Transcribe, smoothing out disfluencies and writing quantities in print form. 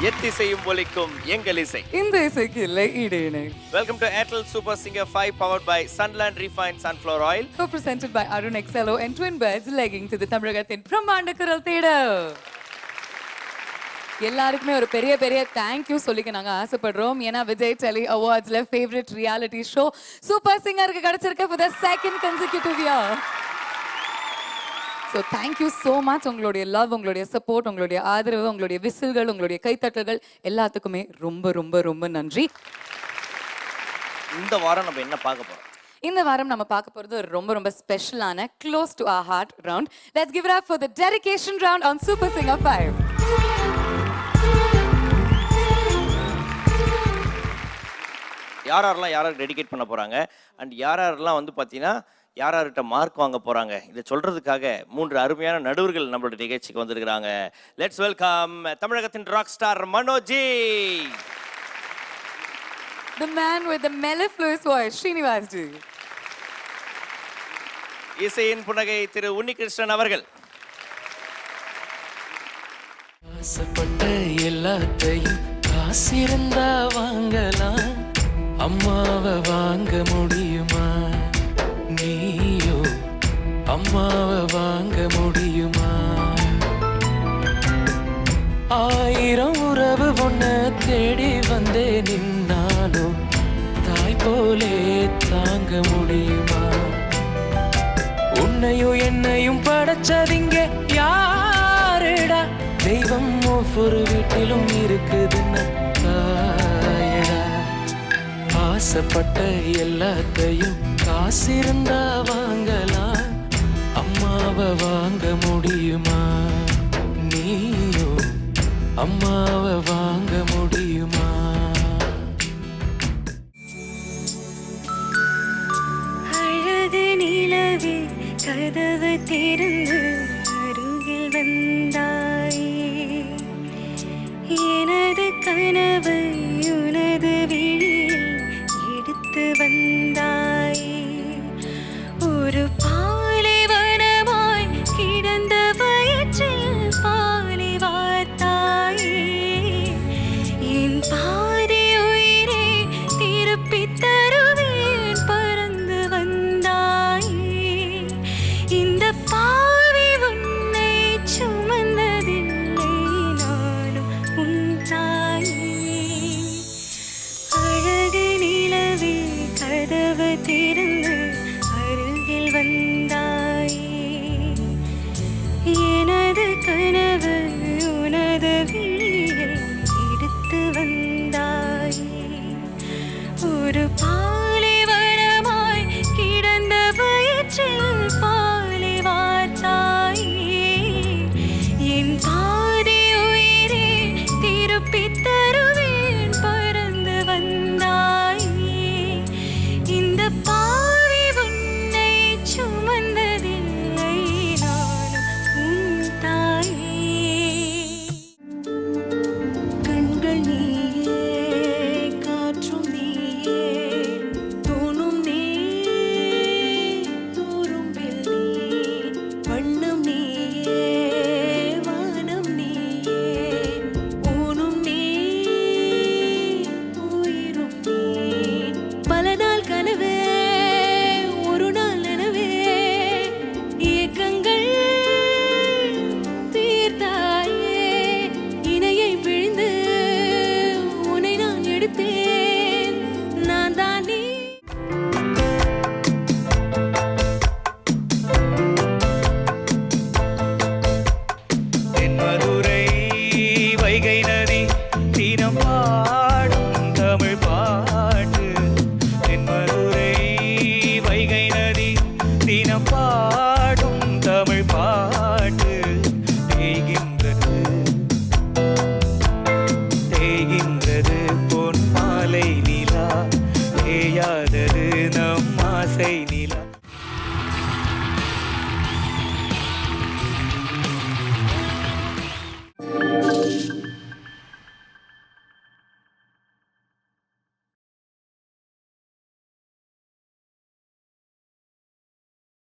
எத்திசையும் ஒலிக்கும் எங்கள் இசை. இந்த இசைக்கு இல்லை ஈடு இணை. Welcome to Airtel Super Singer 5 powered by Sunland Refined Sunflower Oil. Co-presented by Arun Excello and Twin Birds leggings இது தமிழகத்தின் பிரம்மாண்ட குரல் தேடல். எல்லாருக்குமே ஒரு பெரிய பெரிய தேங்க்யூ சொல்லிக்க நாங்க ஆசைப்படுறோம். ஏன்னா விஜய் டெலி அவார்ட்ஸ்ல ஃபேவரட் ரியாலிட்டி ஷோ சூப்பர் சிங்கருக்கு கிடைச்சிருக்க for the second consecutive year. So thank you so much. உங்களுடைய லவ், உங்களுடைய சப்போர்ட், உங்களுடைய ஆதரவு, உங்களுடைய விசில்கள், உங்களுடைய கைத்தட்டல்கள் எல்லாத்துக்குமே ரொம்ப ரொம்ப ரொம்ப நன்றி. இந்த வாரம் நம்ம என்ன பார்க்க போறோம்? இந்த வாரம் நம்ம பார்க்க போறது ஒரு ரொம்ப ரொம்ப ஸ்பெஷலான close to our heart round. Let's give it up for the dedication round on Super Singer 5. யாரெல்லாம் யாருக்கு டெடிகேட் பண்ண போறாங்க அண்ட் யாரெல்லாம் வந்து பார்த்தீங்கன்னா யார்கிட்ட மார்க் வாங்க போறாங்க இதை சொல்றதுக்காக 3 அருமையான நடுவர்கள் நம்மளோட நிகழ்ச்சிக்கு வந்திருக்கிறாங்க. லெட்ஸ் வெல்கம் தமிழகத்தின் rock star Manoji. The man with the mellifluous voice, Srinivas ji. இசையின் புன்னகை திரு உன்னிகிருஷ்ணன் அவர்கள். ஆசைப்பட்ட எல்லாத்தையும் காசிருந்தா வாங்கலாம், அம்மாவை வாங்க முடியுமா? நீயோ அம்மாவை வாங்க முடியுமா? 1000 உறவு ஒன்ன தேடி வந்தே நின்னாலும் தாய் போலே தாங்க முடியுமா? உன்னையும் என்னையும் படைச்சதிங்க யாருடா? தெய்வம் ஒவ்வொரு வீட்டிலும் இருக்குதுன்னு தாயடா. ஆசைப்பட்ட எல்லாத்தையும் காசிருந்தா வாங்கலாம், அம்மாவை வாங்க முடியுமா? நீயோ அம்மாவை வாங்க முடியுமா? அழகு நிலவே கதவு திறந்து அருகில் வந்தாயே, எனது கனவு